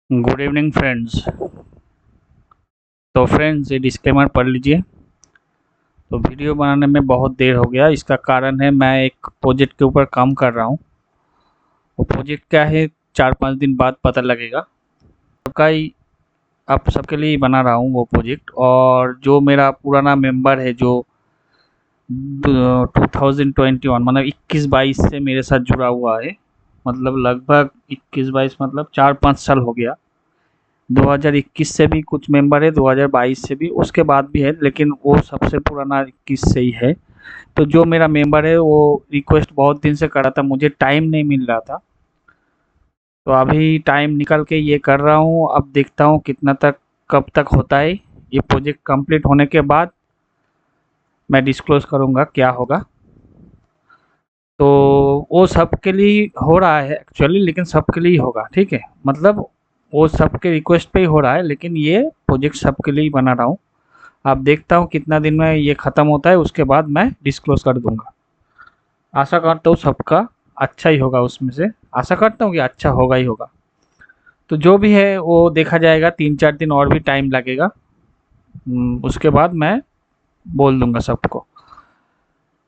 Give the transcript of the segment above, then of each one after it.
Good evening friends. तो friends ये disclaimer पढ़ लीजिए। तो वीडियो बनाने में बहुत देर हो गया, इसका कारण है मैं एक प्रोजेक्ट के ऊपर काम कर रहा हूँ। वो प्रोजेक्ट क्या है 4-5 दिन बाद पता लगेगा। सबका ही आप सबके लिए ही बना रहा हूँ वो प्रोजेक्ट। और जो मेरा पुराना मेंबर है जो 2021 मतलब 21-22 से मेरे साथ जुड़ा हुआ है, मतलब लगभग 21-22 मतलब 4-5 साल हो गया। 2021 से भी कुछ मेंबर है, 2022 से भी, उसके बाद भी है, लेकिन वो सबसे पुराना 21 से ही है। तो जो मेरा मेंबर है वो रिक्वेस्ट बहुत दिन से कर रहा था, मुझे टाइम नहीं मिल रहा था। तो अभी टाइम निकल के ये कर रहा हूँ। अब देखता हूँ कितना तक कब तक होता है। ये प्रोजेक्ट कंप्लीट होने के बाद मैं डिस्क्लोज करूँगा क्या होगा। तो वो सबके लिए हो रहा है एक्चुअली, लेकिन सबके लिए ही होगा, ठीक है। मतलब वो सबके रिक्वेस्ट पे ही हो रहा है, लेकिन ये प्रोजेक्ट सबके लिए ही बना रहा हूँ। अब देखता हूँ कितना दिन में ये ख़त्म होता है, उसके बाद मैं डिस्क्लोज कर दूंगा। आशा करता हूँ सबका अच्छा ही होगा, उसमें से आशा करता हूँ कि अच्छा होगा ही होगा। तो जो भी है वो देखा जाएगा, 3-4 दिन और भी टाइम लगेगा। उसके बाद मैं बोल दूंगा सबको।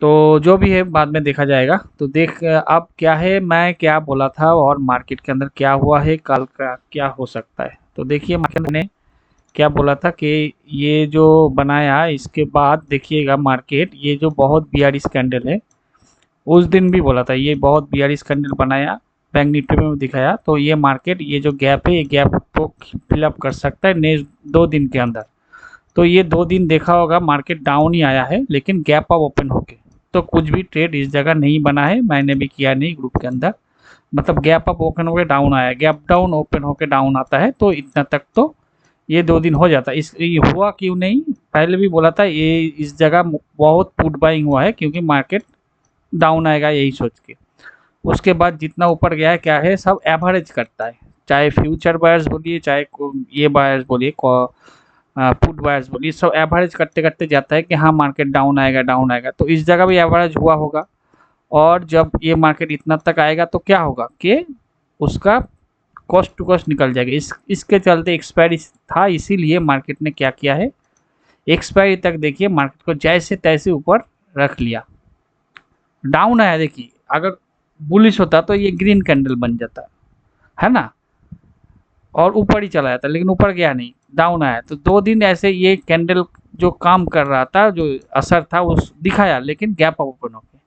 तो जो भी है बाद में देखा जाएगा। तो देख अब क्या है, मैं क्या बोला था और मार्केट के अंदर क्या हुआ है, कल का क्या हो सकता है। तो देखिए मार्केट ने क्या बोला था कि ये जो बनाया इसके बाद देखिएगा मार्केट, ये जो बहुत बियरिश कैंडल है, उस दिन भी बोला था ये बहुत बियरिश कैंडल बनाया, बैंक निफ्टी में दिखाया। तो ये मार्केट ये जो गैप है, ये गैप को फिलअप कर सकता है नेक्स्ट 2 दिन के अंदर। तो ये 2 दिन देखा होगा मार्केट डाउन ही आया है, लेकिन गैप अप ओपन होके। तो कुछ भी ट्रेड इस जगह नहीं बना है, मैंने भी किया नहीं ग्रुप के अंदर। मतलब गैप अप ओपन होकर डाउन आया, गैप डाउन ओपन होकर डाउन आता है, तो इतना तक तो ये 2 दिन हो जाता है। इस ये हुआ क्यों नहीं, पहले भी बोला था ये इस जगह बहुत पुट बाइंग हुआ है, क्योंकि मार्केट डाउन आएगा यही सोच के। उसके बाद जितना ऊपर गया है क्या है, सब एवरेज करता है। चाहे फ्यूचर बायर्स बोलिए, चाहे ये बायर्स बोलिए, पुट बायर्स बोलिए, सब एवरेज करते करते जाता है कि हाँ मार्केट डाउन आएगा डाउन आएगा। तो इस जगह भी एवरेज हुआ होगा। और जब ये मार्केट इतना तक आएगा तो क्या होगा कि उसका कॉस्ट टू कॉस्ट निकल जाएगा। इसके चलते एक्सपायरी था, इसीलिए मार्केट ने क्या किया है, एक्सपायरी तक देखिए मार्केट को जैसे तैसे ऊपर रख लिया। डाउन आया देखिए, अगर बुलिश होता तो ये ग्रीन कैंडल बन जाता है ना, और ऊपर ही चला जाता, लेकिन ऊपर गया नहीं, डाउन आया। तो 2 दिन ऐसे ये कैंडल जो काम कर रहा था, जो असर था उस दिखाया, लेकिन गैप अप ओपन हो गया।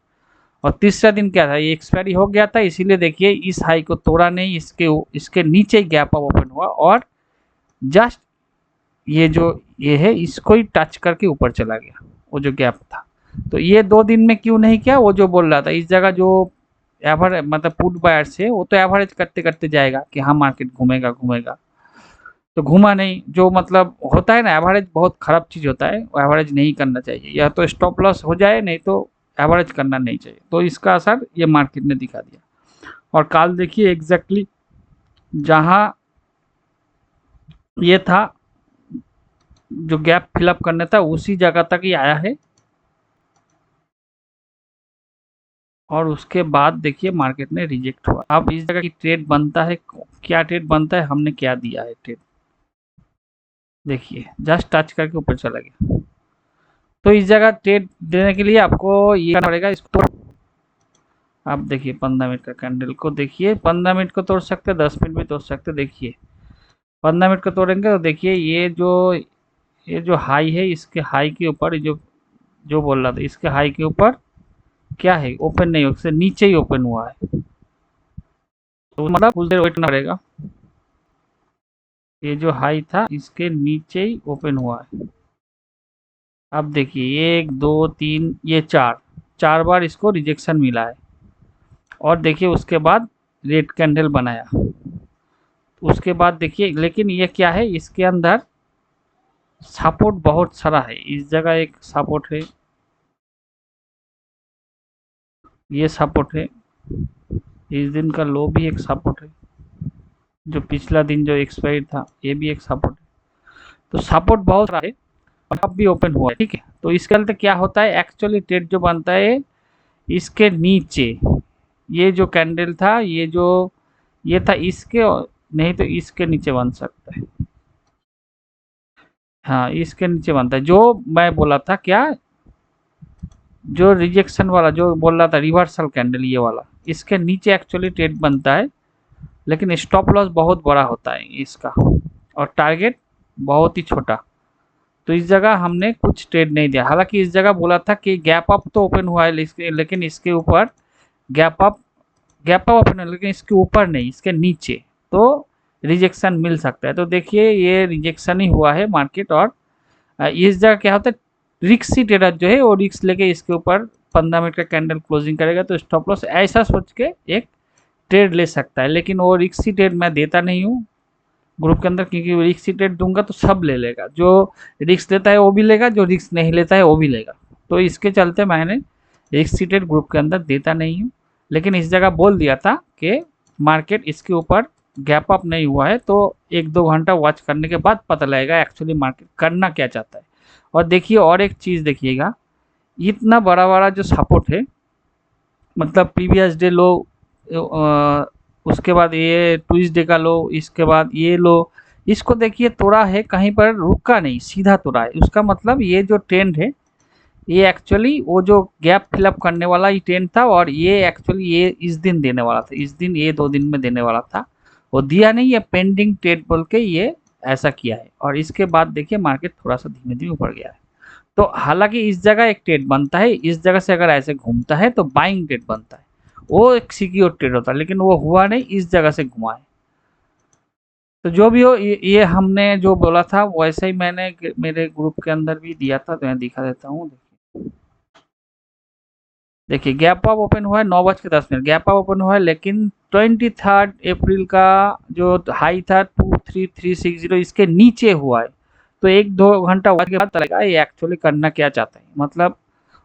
और तीसरा दिन क्या था, ये एक्सपायरी हो गया था, इसीलिए देखिए इस हाई को तोड़ा नहीं, इसके इसके नीचे गैप अप ओपन हुआ और जस्ट ये जो ये है इसको ही टच करके ऊपर चला गया, वो जो गैप था। तो ये 2 दिन में क्यों नहीं किया, वो जो बोल रहा था इस जगह जो एवरेज मतलब पुट बायर्स है, वो तो एवरेज करते करते जाएगा कि हाँ मार्केट घूमेगा घूमेगा। तो घूमा नहीं, जो मतलब होता है ना, एवरेज बहुत खराब चीज़ होता है, वो एवरेज नहीं करना चाहिए, या तो स्टॉप लॉस हो जाए, नहीं तो एवरेज करना नहीं चाहिए। तो इसका असर ये मार्केट ने दिखा दिया। और कल देखिए एग्जैक्टली जहाँ ये था, जो गैप फिलअप करना था उसी जगह तक ही आया है। और उसके बाद देखिए मार्केट ने रिजेक्ट हुआ। अब इस जगह की ट्रेड बनता है, क्या ट्रेड बनता है, हमने क्या दिया है ट्रेड, देखिए जस्ट टच करके ऊपर चला गया। तो इस जगह ट्रेड देने के लिए आपको ये करना पड़ेगा, इसको आप देखिए 15 मिनट का कैंडल को देखिए, 15 मिनट को तोड़ सकते, 10 मिनट भी तोड़ सकते। देखिए 15 मिनट को तोड़ेंगे तो देखिए ये जो हाई है, इसके हाई के ऊपर जो जो बोल रहा था, इसके हाई के ऊपर क्या है, ओपन नहीं हो, उससे नीचे ही ओपन हुआ है। तो मतलब कुछ देर वेट करना पड़ेगा। ये जो हाई था इसके नीचे ही ओपन हुआ है। अब देखिए 1 2 3 ये चार चार बार इसको रिजेक्शन मिला है। और देखिए उसके बाद रेड कैंडल बनाया। उसके बाद देखिए, लेकिन ये क्या है, इसके अंदर सपोर्ट बहुत सारा है। इस जगह एक सपोर्ट है, ये सपोर्ट है, इस दिन का लो भी एक सपोर्ट है, जो पिछला दिन जो एक्सपायर था ये भी एक सपोर्ट है। तो सपोर्ट बहुत सारा है, और अब भी ओपन हुआ है, ठीक है। तो इसके अंदर क्या होता है, एक्चुअली ट्रेड जो बनता है इसके नीचे, ये जो कैंडल था, ये जो ये था इसके नहीं तो इसके नीचे बन सकता है। हाँ, इसके नीचे बनता है। जो मैं बोला था क्या, जो रिजेक्शन वाला जो बोल रहा था रिवर्सल कैंडल ये वाला, इसके नीचे एक्चुअली ट्रेड बनता है, लेकिन स्टॉप लॉस बहुत बड़ा होता है इसका और टारगेट बहुत ही छोटा। तो इस जगह हमने कुछ ट्रेड नहीं दिया। हालांकि इस जगह बोला था कि गैप अप तो ओपन हुआ है, लेकिन इसके ऊपर gap up gap up open है, लेकिन इसके ऊपर नहीं, इसके नीचे तो रिजेक्शन मिल सकता है। तो देखिए ये रिजेक्शन ही हुआ है मार्केट। और इस जगह क्या होता है, रिक्सी ट्रेडर जो है वो रिक्स लेके इसके ऊपर 15 मिनट का कैंडल क्लोजिंग करेगा, तो स्टॉप लॉस ऐसा सोच के एक ट्रेड ले सकता है। लेकिन वो रिक्सी ट्रेड मैं देता नहीं हूँ ग्रुप के अंदर, क्योंकि रिक्स ट्रेड दूंगा तो सब ले लेगा। जो रिक्स लेता है वो भी लेगा, जो रिक्स नहीं लेता है वो भी लेगा। तो इसके चलते मैंने रिक्स ट्रेड ग्रुप के अंदर देता नहीं हूँ। लेकिन इस जगह बोल दिया था कि मार्केट इसके ऊपर गैप अप नहीं हुआ है, तो 1-2 घंटा वॉच करने के बाद पता लगेगा एक्चुअली मार्केट करना क्या चाहता है। और देखिए और एक चीज़ देखिएगा, इतना बड़ा बड़ा जो सपोर्ट है, मतलब प्रीवियस डे लो, उसके बाद ये ट्यूसडे का लो, इसके बाद ये लो, इसको देखिए तोड़ा है, कहीं पर रुका नहीं, सीधा तोड़ा है। उसका मतलब ये जो ट्रेंड है, ये एक्चुअली वो जो गैप फिलअप करने वाला ही ट्रेंड था, और ये एक्चुअली ये इस दिन देने वाला था, इस दिन ये 2 दिन में देने वाला था, वो दिया नहीं, ये पेंडिंग ट्रेड बोल के ये ऐसा किया है। और इसके बाद देखिए मार्केट थोड़ा सा धीमे धीमे ऊपर गया है। तो हालांकि इस जगह एक ट्रेड बनता है, इस जगह से अगर ऐसे घूमता है तो बाइंग ट्रेड बनता है, वो एक सिक्योर ट्रेड होता है, लेकिन वो हुआ नहीं, इस जगह से घुमा है। तो जो भी हो, ये हमने जो बोला था वैसे ही मैंने मेरे ग्रुप के अंदर भी दिया था, तो मैं दिखा देता हूँ। देखिए गैप अप ओपन हुआ है 9:10, गैप अप ओपन हुआ है, लेकिन 23 अप्रैल का जो हाई था 23360 इसके नीचे हुआ है। तो 1-2 घंटा के बाद चलेगा ये एक्चुअली करना क्या चाहता है। मतलब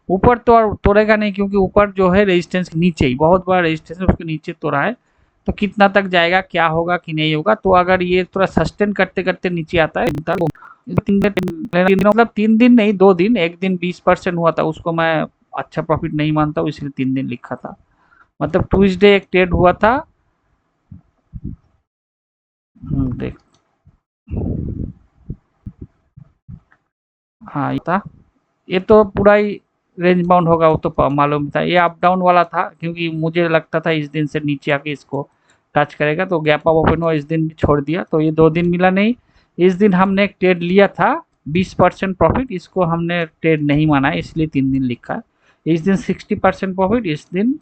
ऊपर तो तोड़ेगा नहीं, क्योंकि ऊपर जो है रेजिस्टेंस के नीचे ही बहुत बड़ा रेजिस्टेंस है, उसके नीचे तोड़ा है। तो कितना तक जाएगा, क्या होगा कि नहीं होगा। तो अगर ये थोड़ा सस्टेन करते करते नीचे आता है, 3 दिन मतलब 3 दिन नहीं 2 दिन, एक दिन 20% हुआ था, उसको मैं अच्छा प्रॉफिट नहीं मानता हूँ, इसलिए 3 दिन लिखा था। मतलब ट्यूसडे एक ट्रेड हुआ था। देख, हाँ ये था, ये तो पूरा ही रेंज बाउंड होगा, वो तो मालूम था। ये अप डाउन वाला था, क्योंकि मुझे लगता था इस दिन से नीचे आके इसको टच करेगा, तो गैप अप ओपन हुआ, इस दिन भी छोड़ दिया, तो ये 2 दिन मिला नहीं। इस दिन हमने एक ट्रेड लिया था 20% प्रॉफिट, इसको हमने ट्रेड नहीं माना है, इसलिए 3 दिन लिखा है। इस दिन 60% प्रॉफिट, इस दिन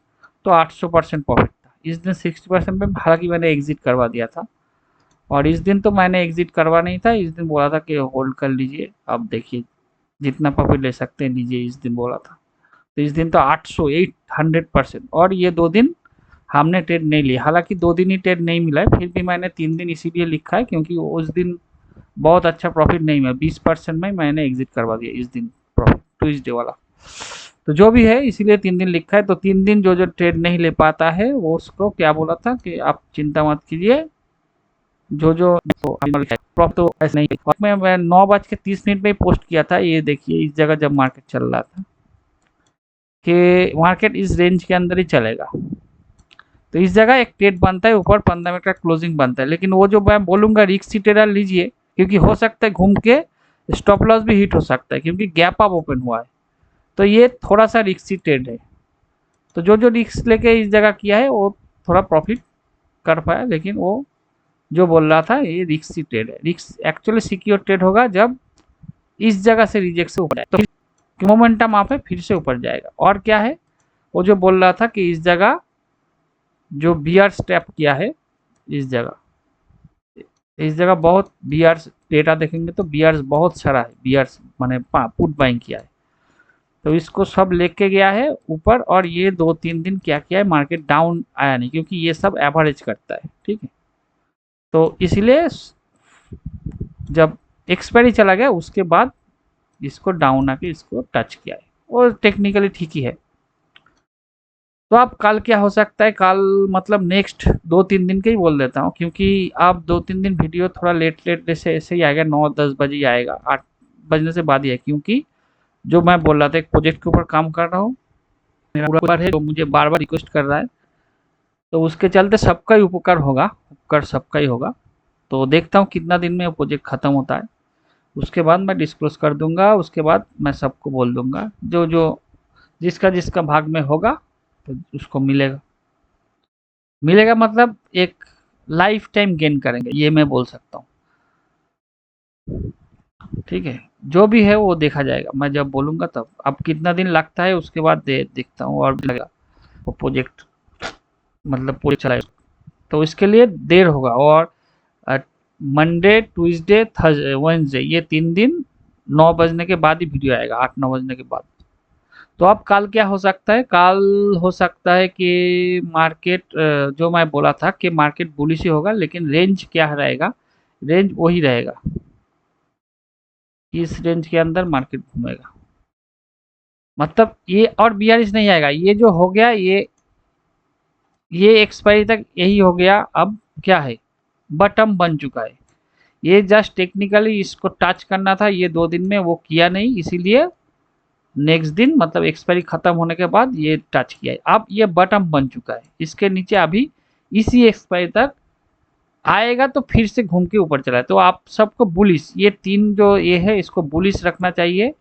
तो 800% प्रॉफिट था। इस दिन 60% में हालांकि मैंने एग्जिट करवा दिया था, और इस दिन तो मैंने एग्जिट करवा नहीं था, इस दिन बोला था कि होल्ड कर लीजिए, अब देखिए जितना प्रॉफिट ले सकते हैं लीजिए, इस दिन बोला था। तो इस दिन तो 800-800%, और ये 2 दिन हमने ट्रेड नहीं लिया। हालांकि 2 दिन ही ट्रेड नहीं मिला है, फिर भी मैंने 3 दिन इसीलिए लिखा है, क्योंकि उस दिन बहुत अच्छा प्रॉफिट नहीं मिला, 20% में मैंने एग्जिट करवा दिया इस दिन प्रॉफिट, ट्यूजडे वाला। तो जो भी है इसीलिए 3 दिन लिखा है। तो 3 दिन जो जो ट्रेड नहीं ले पाता है वो उसको क्या बोला था कि आप चिंता मत कीजिए, जो जो प्रॉफिट तो ऐसे नहीं। और मैं 9:30 में पोस्ट किया था, ये देखिए इस जगह जब मार्केट चल रहा था कि मार्केट इस रेंज के अंदर ही चलेगा, तो इस जगह एक ट्रेड बनता है, ऊपर 15 मिनट का क्लोजिंग बनता है। लेकिन वो जो मैं बोलूंगा रिस्क ट्रेडर लीजिए, क्योंकि हो सकता है घूम के स्टॉप लॉस भी हिट हो सकता है, क्योंकि गैप अप ओपन हुआ है। तो ये थोड़ा सा रिस्की ट्रेड है। तो जो जो रिस्क लेके इस जगह किया है वो थोड़ा प्रॉफिट कर पाया, लेकिन वो जो बोल रहा था ये रिस्की ट्रेड है। रिस्क एक्चुअली सिक्योर ट्रेड होगा जब इस जगह से रिजेक्ट से ऊपर जाए, तो मोमेंटम आप है फिर से ऊपर जाएगा। और क्या है, वो जो बोल रहा था कि इस जगह जो बियर स्टेप किया है, इस जगह बहुत बियर्स डेटा देखेंगे तो बियर्स बहुत सारा है, बियर्स माने पुट बाइंग किया है, तो इसको सब लेके गया है ऊपर। और ये 2-3 दिन क्या किया है, मार्केट डाउन आया नहीं, क्योंकि ये सब एवरेज करता है, ठीक है। तो इसलिए जब एक्सपायरी चला गया उसके बाद इसको डाउन आके इसको टच किया है, और टेक्निकली ठीक ही है। तो अब कल क्या हो सकता है, कल मतलब नेक्स्ट 2-3 दिन के ही बोल देता हूँ, क्योंकि अब 2-3 दिन वीडियो थोड़ा लेट लेट जैसे ऐसे ही आएगा, 9-10 बजे ही आएगा, 8 बजने से बाद ही है, क्योंकि जो मैं बोल रहा था एक प्रोजेक्ट के ऊपर काम कर रहा हूँ, मेरा पूरा है, तो मुझे बार बार रिक्वेस्ट कर रहा है, तो उसके चलते सबका ही उपकार होगा, उपकार सबका ही होगा। तो देखता हूँ कितना दिन में वो प्रोजेक्ट ख़त्म होता है, उसके बाद मैं डिस्क्लोज़ कर दूँगा, उसके बाद मैं सबको बोल दूँगा, जो जिसका जिसका भाग में होगा तो उसको मिलेगा। मिलेगा मतलब एक लाइफ टाइम गेन करेंगे, ये मैं बोल सकता हूँ। ठीक है, जो भी है वो देखा जाएगा, मैं जब बोलूँगा तब। अब कितना दिन लगता है उसके बाद देखता हूँ, और भी लगेगा वो प्रोजेक्ट, मतलब पूरे चलाए तो इसके लिए देर होगा। और मंडे, ट्यूसडे, थर्सडे, वेडनेसडे, ये 3 दिन 9 बजने के बाद ही वीडियो आएगा, 8-9 बजने के बाद। तो अब कल क्या हो सकता है? कल हो सकता है कि मार्केट, जो मैं बोला था कि मार्केट बुलिश ही होगा, लेकिन रेंज क्या रहेगा? रेंज वही रहेगा, इस रेंज के अंदर मार्केट घूमेगा। मतलब ये और बीआरएस नहीं आएगा, ये जो हो गया ये एक्सपायरी तक यही हो गया। अब क्या है? बटम बन चुका है। ये जस्ट टेक्निकली इसको टच करना था, ये 2 दिन में वो किया नहीं, इसीलिए नेक्स्ट दिन मतलब एक्सपायरी खत्म होने के बाद ये टच किया है। अब ये बटम बन चुका है, इसके नीचे अभी इसी एक्सपायरी तक आएगा तो फिर से घूम के ऊपर चला है। तो आप सबको बुलिश, ये 3 जो ये है इसको बुलिश रखना चाहिए।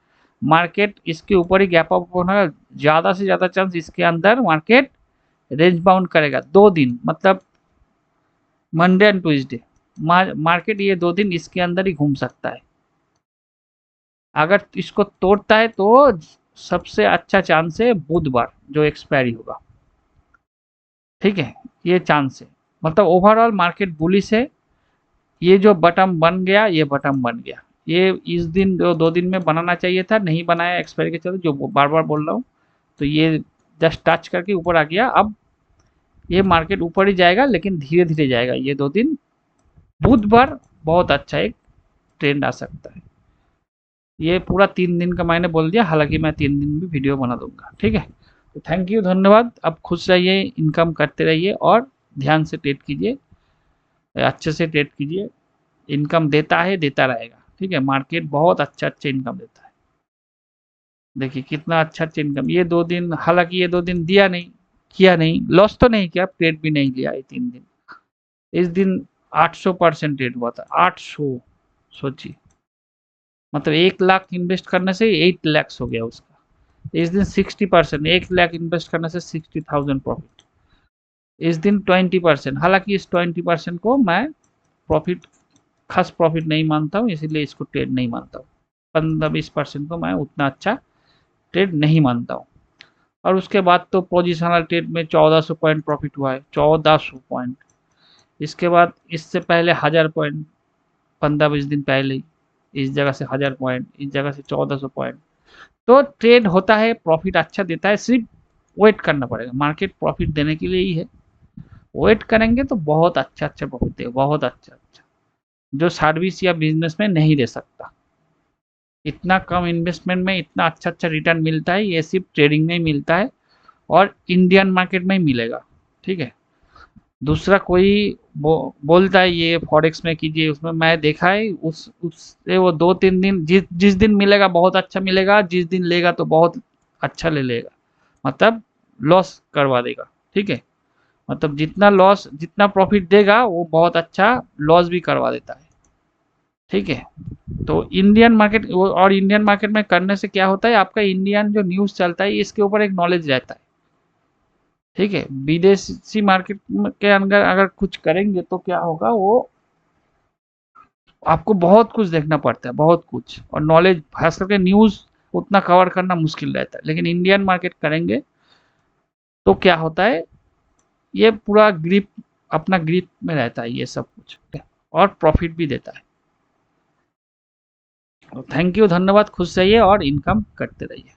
मार्केट इसके ऊपर ही गैप अप होना, ज़्यादा से ज़्यादा चांस इसके अंदर मार्केट रेंज बाउंड करेगा 2 दिन, मतलब मंडे एंड ट्यूसडे। मार्केट ये 2 दिन इसके अंदर ही घूम सकता है। अगर इसको तोड़ता है तो सबसे अच्छा चांस है बुधवार जो एक्सपायरी होगा। ठीक है, ये चांस है। मतलब ओवरऑल मार्केट बुलिश है। ये जो बटम बन गया, ये बटम बन गया, ये इस दिन जो 2 दिन में बनाना चाहिए था, नहीं बनाया एक्सपायरी के चलते, जो बार बार बोल रहा हूँ। तो ये जस्ट टच करके ऊपर आ गया। अब ये मार्केट ऊपर ही जाएगा, लेकिन धीरे धीरे जाएगा। ये 2 दिन, बुधवार बहुत अच्छा एक ट्रेंड आ सकता है। ये पूरा 3 दिन का मैंने बोल दिया, हालांकि मैं 3 दिन भी वीडियो बना दूंगा। ठीक है, तो थैंक यू, धन्यवाद। अब खुश रहिए, इनकम करते रहिए और ध्यान से ट्रेड कीजिए, अच्छे से ट्रेड कीजिए। इनकम देता है, देता रहेगा। ठीक है, मार्केट बहुत अच्छा अच्छा इनकम देता है। देखिए कितना अच्छा अच्छा इनकम, ये 2 दिन, हालांकि ये 2 दिन दिया नहीं, किया नहीं, लॉस तो नहीं किया, ट्रेड भी नहीं लिया ये 3 दिन। इस दिन 800% ट्रेड हुआ था, 800। सोचिए, मतलब 1 लाख इन्वेस्ट करने से 8 लैक्स हो गया उसका। इस दिन 60%, 1 लाख इन्वेस्ट करने से 60,000 प्रॉफिट। इस दिन 20%, हालांकि इस 20% को मैं प्रॉफिट, खास प्रॉफिट नहीं मानता हूँ, इसीलिए इसको ट्रेड नहीं मानता हूँ। 15-20% को मैं उतना अच्छा ट्रेड नहीं मानता हूँ। और उसके बाद तो पोजिशनल ट्रेड में 1400 पॉइंट प्रॉफिट हुआ है, 1400 पॉइंट। इसके बाद इससे पहले 1000 पॉइंट, 15-20 दिन पहले ही इस जगह से 1000 पॉइंट, इस जगह से 1400 पॉइंट। तो ट्रेड होता है, प्रॉफिट अच्छा देता है, सिर्फ वेट करना पड़ेगा। मार्केट प्रॉफिट देने के लिए ही है, वेट करेंगे तो बहुत अच्छा अच्छा प्रॉफिट देगा, बहुत अच्छा अच्छा, जो सर्विस या बिजनेस में नहीं दे सकता। इतना कम इन्वेस्टमेंट में इतना अच्छा अच्छा रिटर्न मिलता है, ये सिर्फ ट्रेडिंग में ही मिलता है और इंडियन मार्केट में ही मिलेगा। ठीक है, दूसरा कोई बोलता है ये फॉरेक्स में कीजिए, उसमें मैं देखा है उससे वो 2-3 दिन, जिस दिन मिलेगा बहुत अच्छा मिलेगा, जिस दिन लेगा तो बहुत अच्छा ले लेगा, मतलब लॉस करवा देगा। ठीक है, मतलब जितना लॉस, जितना प्रॉफिट देगा वो बहुत अच्छा लॉस भी करवा देता है। ठीक है, तो इंडियन मार्केट, और इंडियन मार्केट में करने से क्या होता है, आपका इंडियन जो न्यूज़ चलता है इसके ऊपर एक नॉलेज रहता है। ठीक है, विदेशी मार्केट के अंदर अगर कुछ करेंगे तो क्या होगा, वो आपको बहुत कुछ देखना पड़ता है, बहुत कुछ, और नॉलेज, खास करके न्यूज़ उतना कवर करना मुश्किल रहता है। लेकिन इंडियन मार्केट करेंगे तो क्या होता है, ये पूरा ग्रिप, अपना ग्रिप में रहता है ये सब कुछ, और प्रॉफिट भी देता है। थैंक यू, धन्यवाद, खुश रहिए और इनकम करते रहिए।